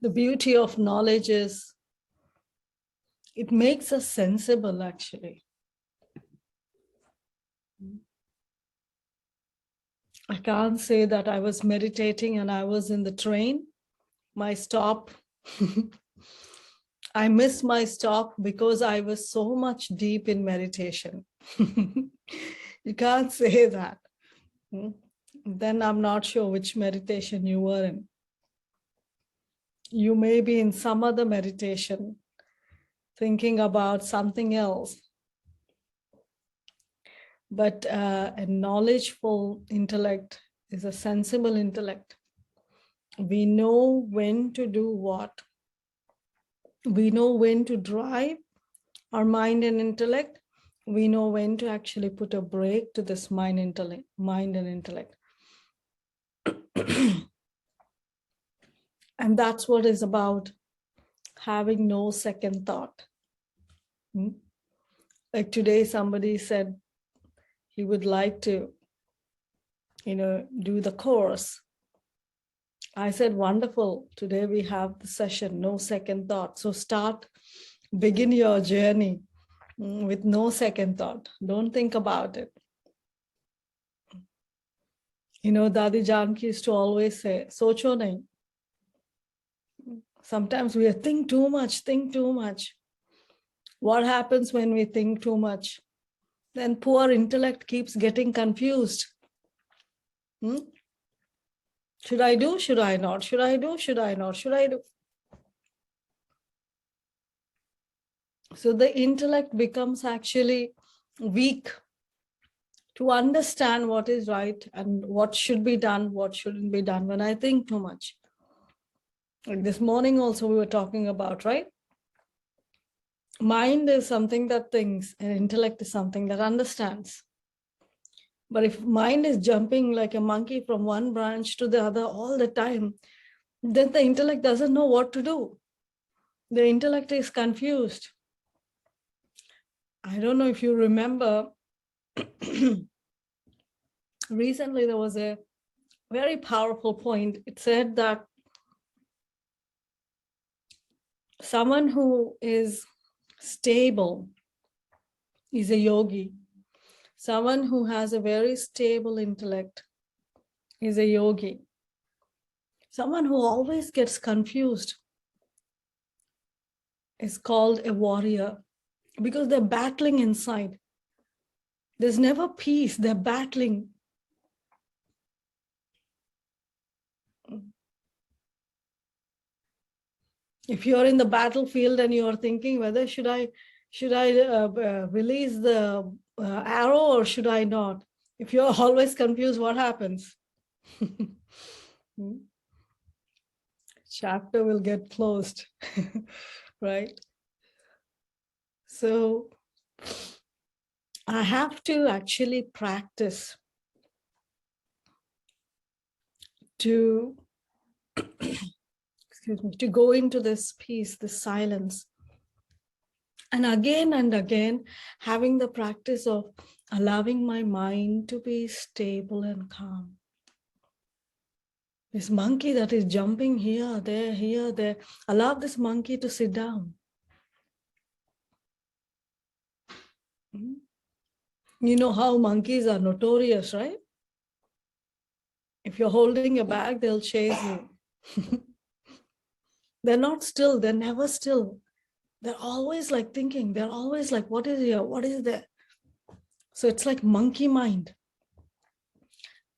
The beauty of knowledge is it makes us sensible, actually. I can't say that I was meditating and I was in the train. My stop, I missed my stop because I was so much deep in meditation. You can't say that. Then I'm not sure which meditation you were in. You may be in some other meditation, thinking about something else. But a knowledgeful intellect is a sensible intellect. We know when to do what. We know when to drive our mind and intellect. We know when to actually put a brake to this mind and intellect. And that's what is about having no second thought. Like today, somebody said he would like to, do the course. I said, wonderful. Today we have the session, no second thought. So begin your journey with no second thought. Don't think about it. Dadi Janki used to always say, socho nahi. Sometimes we think too much. What happens when we think too much? Then poor intellect keeps getting confused. Should I do? Should I not? Should I do? Should I not? Should I do? So the intellect becomes actually weak to understand what is right and what should be done, what shouldn't be done when I think too much. Like this morning also we were talking about, right? Mind is something that thinks and intellect is something that understands. But if mind is jumping like a monkey from one branch to the other all the time, then the intellect doesn't know what to do. The intellect is confused. I don't know if you remember, recently there was a very powerful point. It said that someone who is stable is a yogi. Someone who has a very stable intellect is a yogi. Someone who always gets confused is called a warrior because they're battling inside. There's never peace, they're battling. If you're in the battlefield and you're thinking whether should I release the arrow or should I not? If you're always confused, what happens? Chapter will get closed, right? So I have to actually practice to to go into this peace, this silence. And again, having the practice of allowing my mind to be stable and calm. This monkey that is jumping here, there, allow this monkey to sit down. You know how monkeys are notorious, right? If you're holding a bag, they'll chase you. They're not still, they're never still. They're always like thinking, they're always like, what is here? What is there? So it's like monkey mind.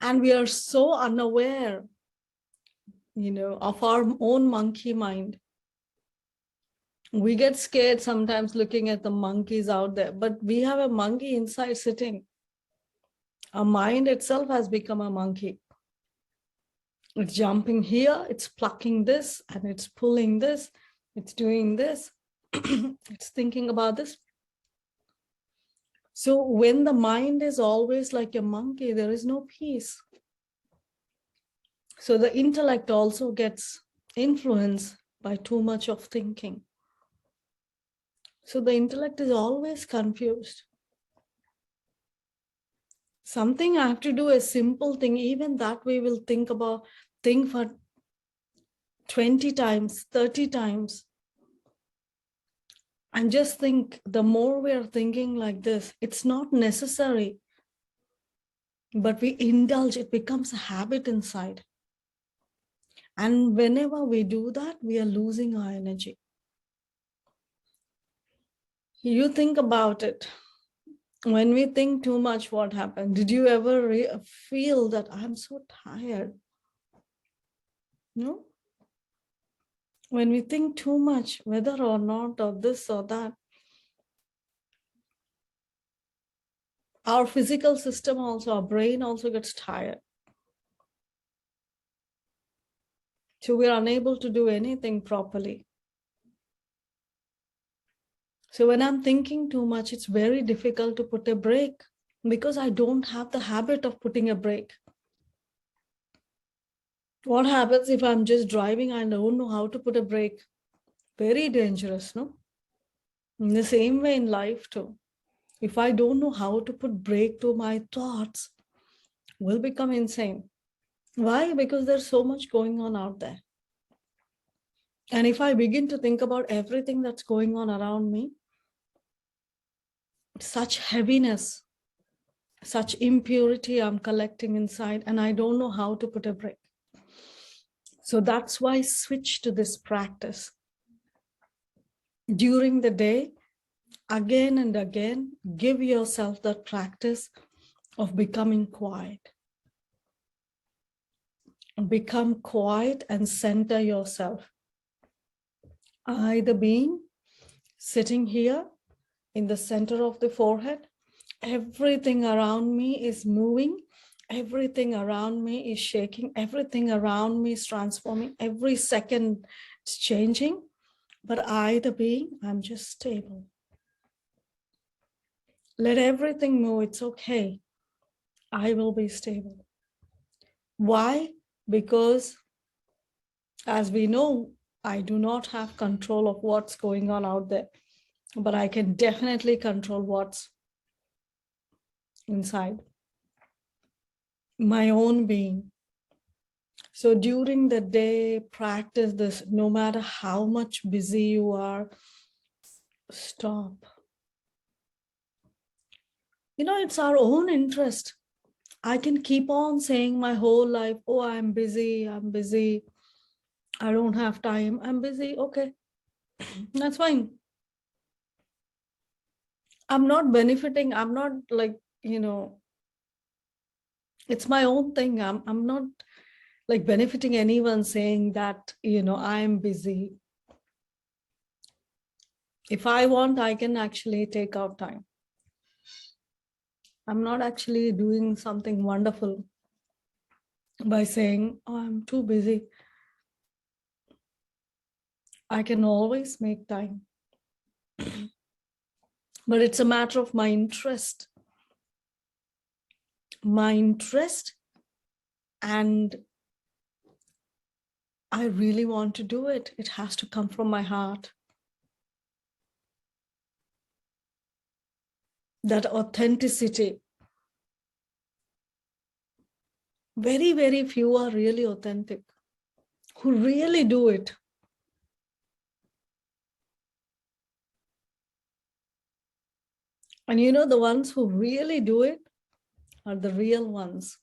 And we are so unaware, of our own monkey mind. We get scared sometimes looking at the monkeys out there, but we have a monkey inside sitting. Our mind itself has become a monkey. It's jumping here, it's plucking this, and it's pulling this, it's doing this, it's thinking about this. So when the mind is always like a monkey, there is no peace. So the intellect also gets influenced by too much of thinking. So the intellect is always confused. Something I have to do, a simple thing, even that we will think for 20 times, 30 times. And just think, the more we are thinking like this, it's not necessary, but we indulge, it becomes a habit inside. And whenever we do that, we are losing our energy. You think about it. When we think too much, what happened? Did you ever feel that I'm so tired? No? When we think too much, whether or not, or this or that, our physical system also, our brain also gets tired. So we're unable to do anything properly. So when I'm thinking too much, it's very difficult to put a break because I don't have the habit of putting a break. What happens if I'm just driving? I don't know how to put a brake. Very dangerous, no? In the same way in life too. If I don't know how to put brake to my thoughts, will become insane. Why? Because there's so much going on out there. And if I begin to think about everything that's going on around me, such heaviness, such impurity I'm collecting inside, and I don't know how to put a break. So that's why I switch to this practice. During the day, again and again, give yourself that practice of becoming quiet. Become quiet and center yourself. Either being sitting here in the center of the forehead, everything around me is moving, everything around me is shaking, everything around me is transforming, every second it's changing, but either being, I'm just stable. Let everything move, it's okay. I will be stable. Why? Because as we know, I do not have control of what's going on out there, but I can definitely control what's inside my own being. So during the day, practice this. No matter how much busy you are, stop. You know, it's our own interest. I can keep on saying my whole life, oh, I'm busy, I don't have time, I'm busy. Okay, that's fine. I'm not benefiting. I'm not like, you know, it's my own thing. I'm not like benefiting anyone saying that, you know, I'm busy. If I want, I can actually take out time. I'm not actually doing something wonderful by saying, oh, I'm too busy. I can always make time. But it's a matter of my interest. My interest, and I really want to do it. It has to come from my heart. That authenticity. Very, very few are really authentic, who really do it. And you know, the ones who really do it are the real ones.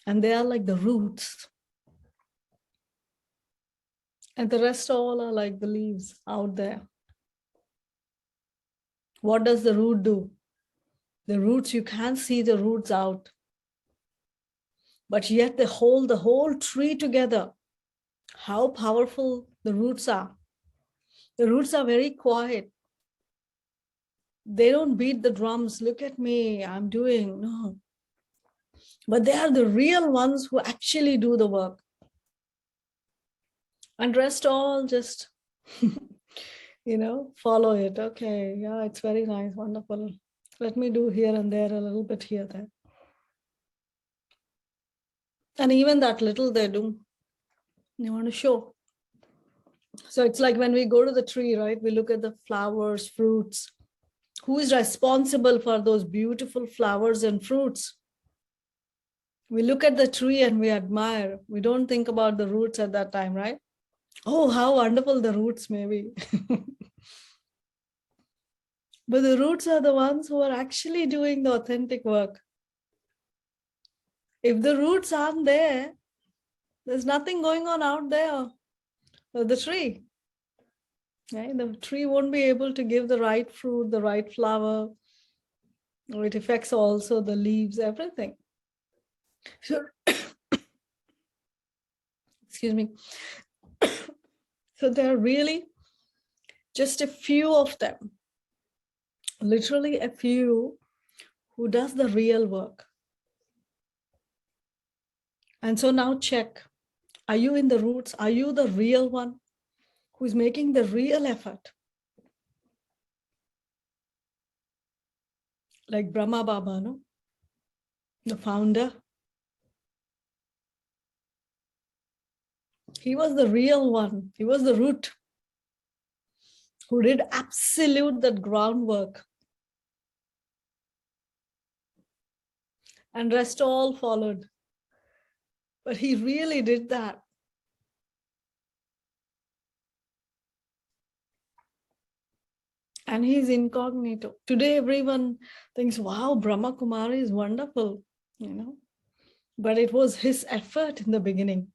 And they are like the roots. And the rest all are like the leaves out there. What does the root do? The roots, you can't see the roots out. But yet they hold the whole tree together. How powerful the roots are. The roots are very quiet. They don't beat the drums. Look at me, I'm doing. No. But they are the real ones who actually do the work. And rest all just, you know, follow it. Okay, yeah, it's very nice, wonderful. Let me do here and there, a little bit here, there. And even that little they do, they want to show. So it's like when we go to the tree, right? We look at the flowers, fruits. Who is responsible for those beautiful flowers and fruits? We look at the tree and we admire. We don't think about the roots at that time, right? Oh, how wonderful the roots may be. But the roots are the ones who are actually doing the authentic work. If the roots aren't there, there's nothing going on out there. The tree, right? The tree won't be able to give the right fruit, the right flower. It affects also the leaves, everything. So, excuse me. So there are really just a few of them, literally a few, who does the real work. And so now check, are you in the roots? Are you the real one who is making the real effort? Like Brahma Baba, no? The founder. He was the real one. He was the root who did absolute that groundwork. And rest all followed. But he really did that. And he's incognito. Today, everyone thinks, wow, Brahma Kumari is wonderful, you know. But it was his effort in the beginning.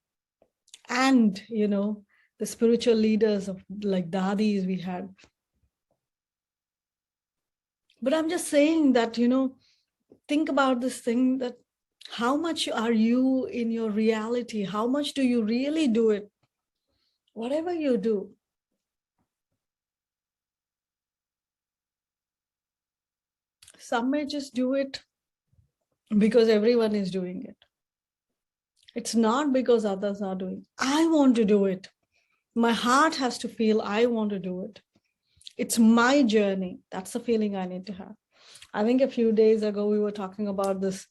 And, you know, the spiritual leaders of like Dadis we had. But I'm just saying that, you know, think about this thing, that how much are you in your reality? How much do you really do it? Whatever you do. Some may just do it because everyone is doing it. It's not because others are doing. I want to do it. My heart has to feel I want to do it. It's my journey. That's the feeling I need to have. I think a few days ago we were talking about this,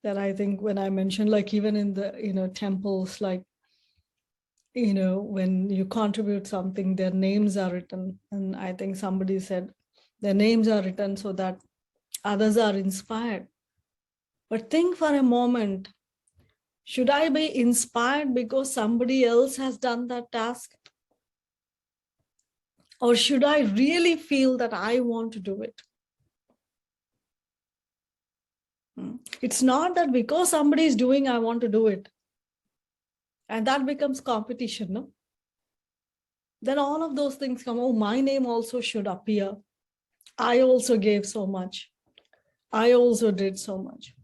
that I think when I mentioned, like even in the, you know, temples, like, you know, when you contribute something, their names are written. And I think somebody said their names are written so that others are inspired. But think for a moment, should I be inspired because somebody else has done that task? Or should I really feel that I want to do it? It's not that because somebody is doing, I want to do it. And that becomes competition, no? Then all of those things come, oh, my name also should appear. I also gave so much. I also did so much.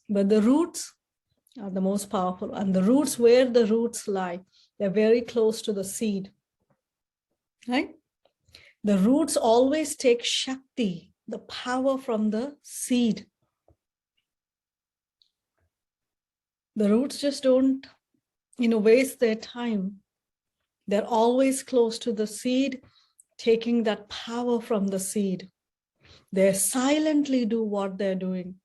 But the roots are the most powerful. And the roots, where the roots lie, they're very close to the seed, right? The roots always take Shakti, the power from the seed. The roots just don't, you know, waste their time. They're always close to the seed, taking that power from the seed. They silently do what they're doing.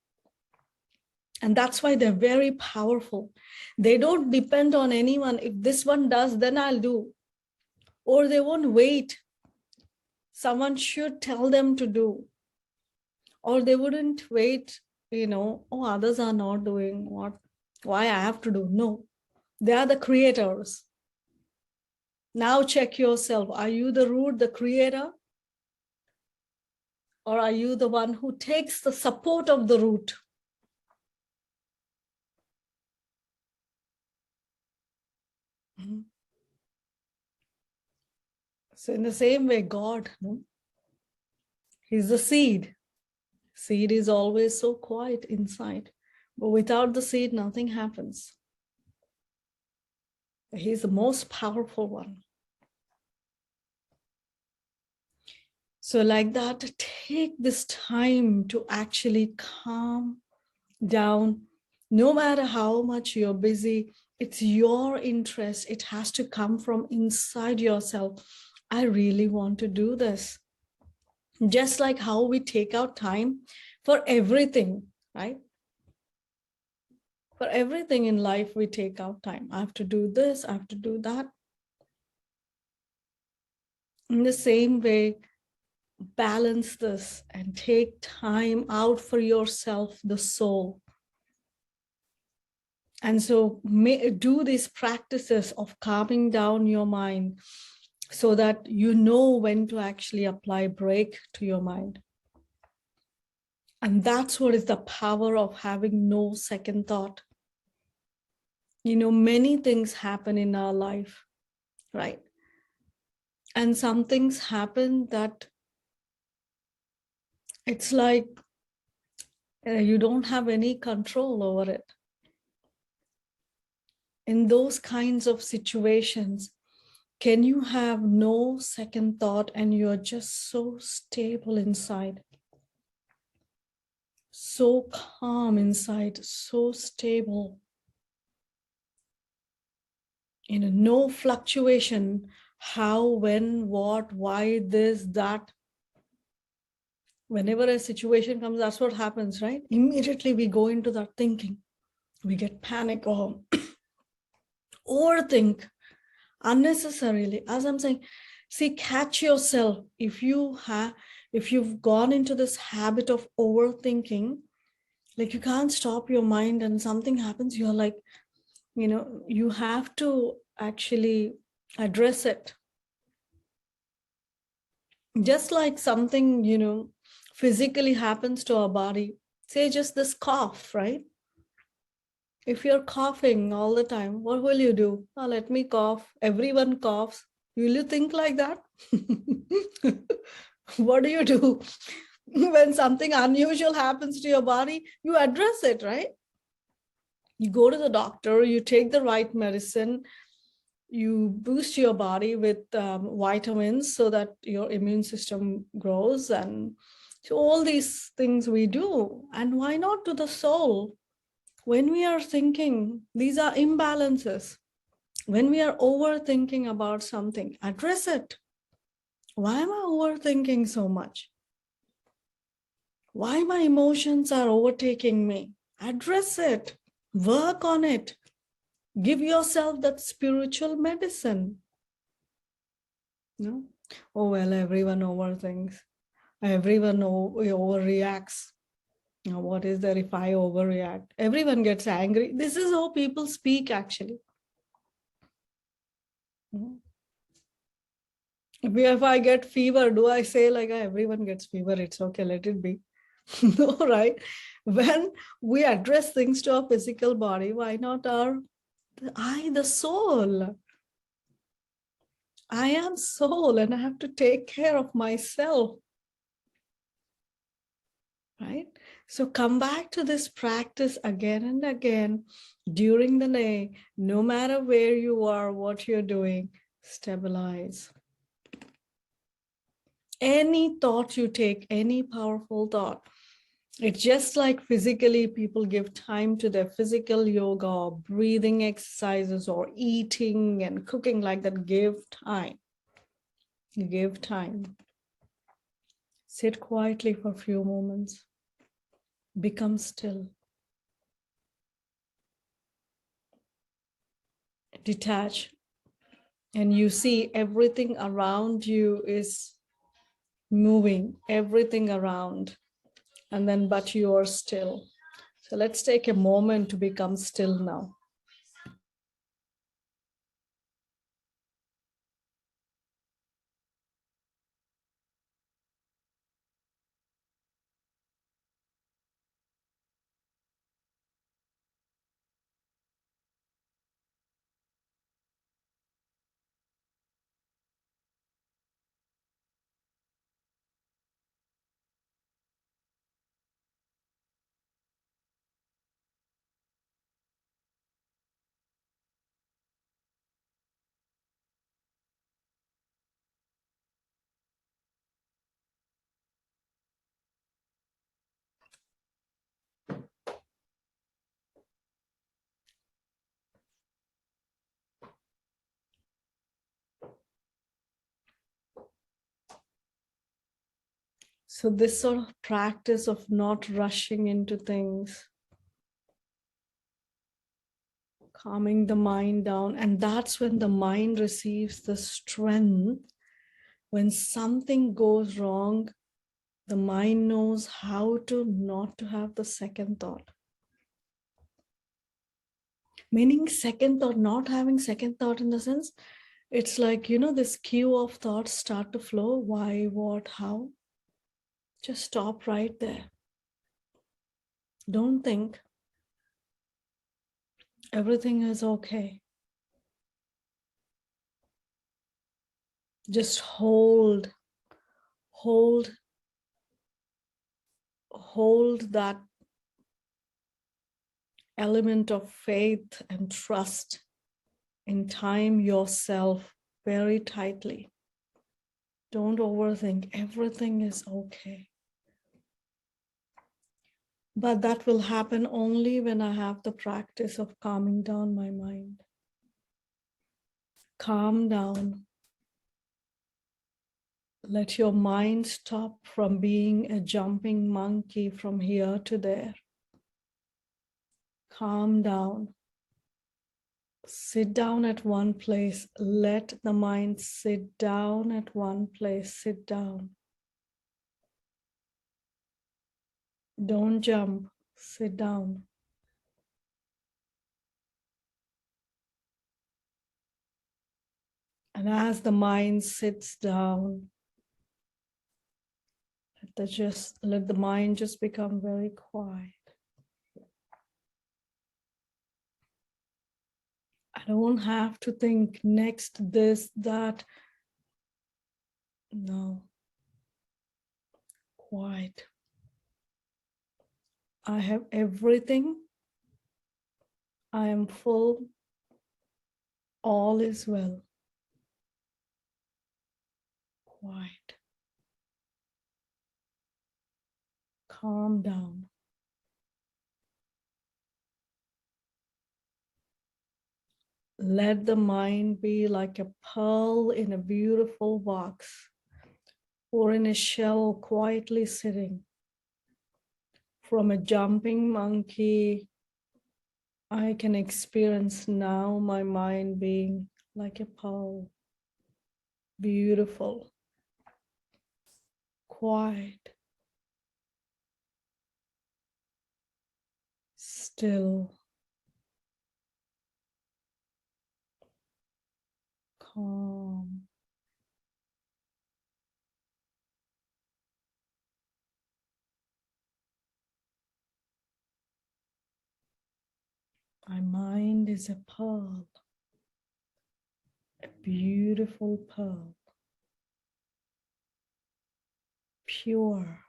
And that's why they're very powerful. They don't depend on anyone. If this one does, then I'll do. Or they won't wait. Someone should tell them to do. Or they wouldn't wait, you know, oh, others are not doing what, why I have to do. No, they are the creators. Now check yourself. Are you the root, the creator? Or are you the one who takes the support of the root? So in the same way, God, no? He's the seed. Seed is always so quiet inside. But without the seed, nothing happens. He's the most powerful one. So like that, take this time to actually calm down. No matter how much you're busy, it's your interest. It has to come from inside yourself. I really want to do this. Just like how we take out time for everything, right? For everything in life, we take out time. I have to do this, I have to do that. In the same way, balance this and take time out for yourself, the soul. And so do these practices of calming down your mind so that you know when to actually apply break to your mind. And that's what is the power of having no second thought. Many things happen in our life, right? And some things happen that it's like you don't have any control over it. In those kinds of situations, can you have no second thought and you're just so stable inside, so calm inside, so stable? No fluctuation, how, when, what, why, this, that. Whenever a situation comes, that's what happens, right? Immediately we go into that thinking. We get panic or overthink unnecessarily. As I'm saying, see, catch yourself. If you've gone into this habit of overthinking, like you can't stop your mind and something happens, you're like, you have to actually address it. Just like something, physically happens to our body, say just this cough, right? If you're coughing all the time, what will you do? Oh, let me cough. Everyone coughs. Will you think like that? What do? When something unusual happens to your body, you address it, right? You go to the doctor, you take the right medicine, you boost your body with vitamins so that your immune system grows. And so all these things we do. And why not to the soul? When we are thinking, these are imbalances. When we are overthinking about something, address it. Why am I overthinking so much? Why my emotions are overtaking me? Address it. Work on it. Give yourself that spiritual medicine. No? Oh, well, everyone overthinks. Everyone overreacts. Now, what is there if I overreact? Everyone gets angry. This is how people speak, actually. If I get fever, do I say like everyone gets fever? It's okay, let it be. No, right? When we address things to our physical body, why not the soul? I am soul and I have to take care of myself. Right? So come back to this practice again and again during the day, no matter where you are, what you're doing, stabilize. Any thought you take, any powerful thought, it's just like physically people give time to their physical yoga or breathing exercises or eating and cooking like that. Give time. Give time. Sit quietly for a few moments. Become still. Detach. And you see everything around you is moving, everything around. And then, but you are still. So let's take a moment to become still now. So this sort of practice of not rushing into things, calming the mind down, and that's when the mind receives the strength. When something goes wrong, the mind knows how to not to have the second thought. Meaning second thought, not having second thought in the sense, it's like, this queue of thoughts start to flow. Why, what, how? Just stop right there. Don't think. Everything is okay. Just hold that element of faith and trust in time yourself very tightly. Don't overthink. Everything is okay. But that will happen only when I have the practice of calming down my mind. Calm down. Let your mind stop from being a jumping monkey from here to there. Calm down. Sit down at one place. Let the mind sit down at one place. Sit down. Don't jump. Sit down. And as the mind sits down, let the mind just become very quiet. I don't have to think next, this, that. No. Quiet. I have everything. I am full. All is well. Quiet. Calm down. Let the mind be like a pearl in a beautiful box or in a shell quietly sitting. From a jumping monkey, I can experience now my mind being like a pearl. Beautiful. Quiet. Still. Calm. My mind is a pearl, a beautiful pearl, pure,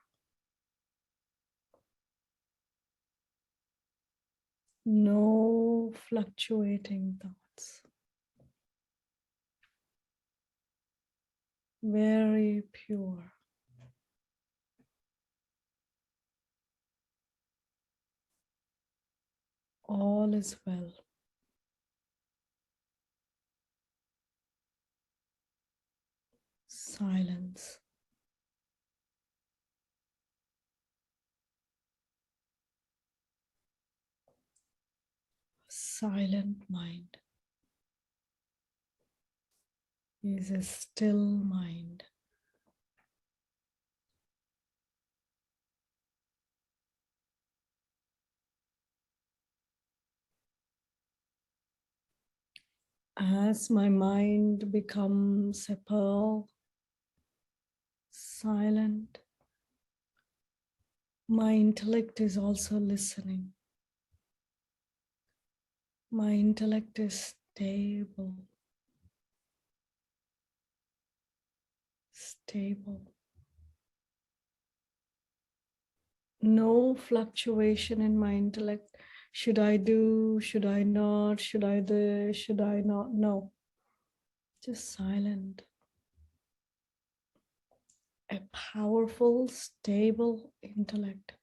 no fluctuating thoughts, very pure. All is well. Silence. Silent mind is a still mind. As my mind becomes a pearl, silent, my intellect is also listening. My intellect is stable. Stable. No fluctuation in my intellect. Should I do? Should I not? Should I this? Should I not? No. Just silent. A powerful, stable intellect.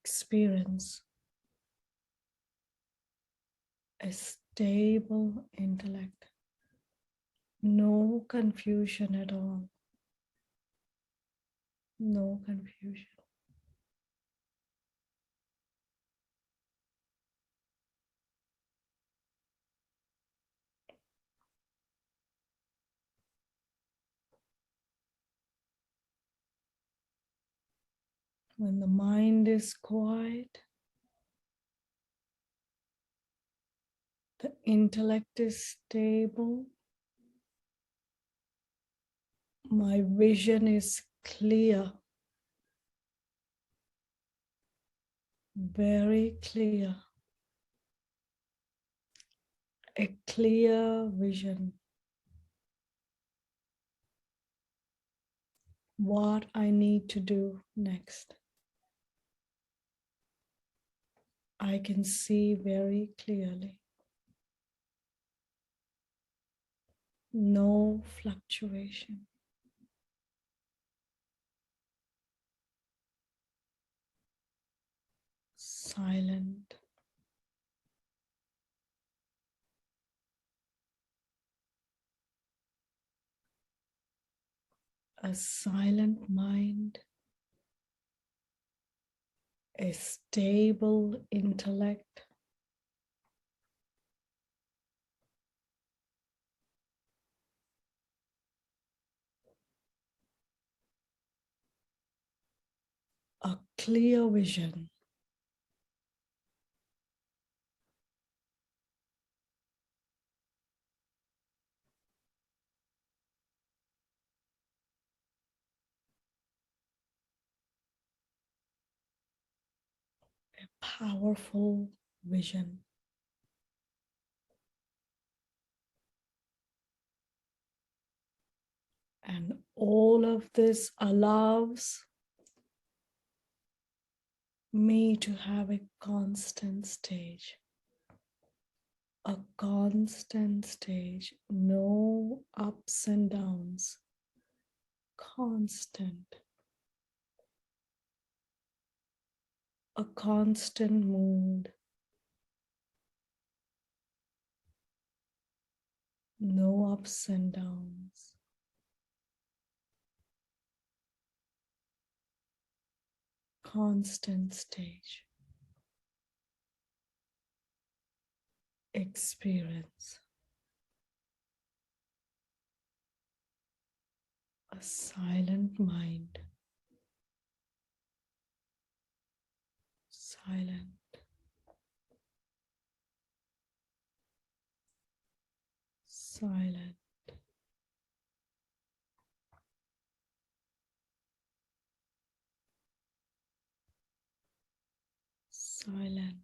Experience a stable intellect. No confusion at all. No confusion. When the mind is quiet, the intellect is stable, my vision is clear, very clear, a clear vision. What I need to do next. I can see very clearly. No fluctuation. Silent. A silent mind, a stable intellect, a clear vision, powerful vision. And all of this allows me to have a constant stage. A constant stage, no ups and downs, constant, a constant mood, no ups and downs, constant stage, experience, a silent mind, silent, silent, silent,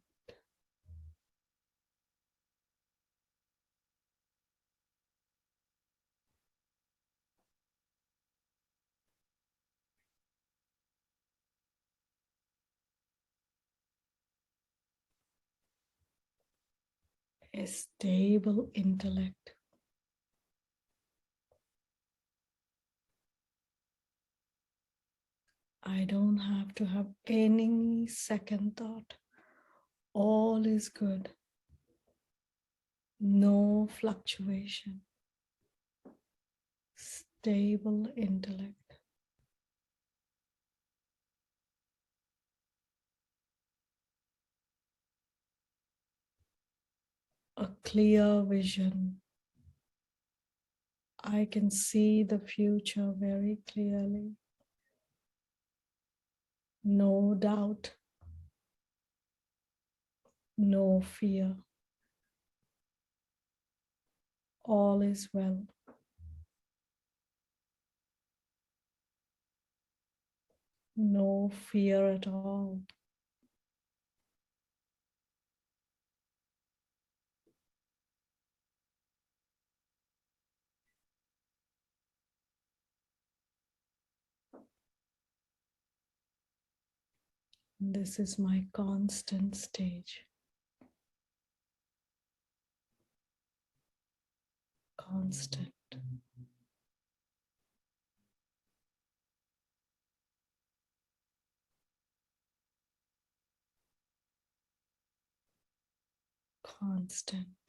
a stable intellect. I don't have to have any second thought. All is good. No fluctuation. Stable intellect. A clear vision. I can see the future very clearly. No doubt. No fear. All is well. No fear at all. This is my constant stage. Constant. Constant.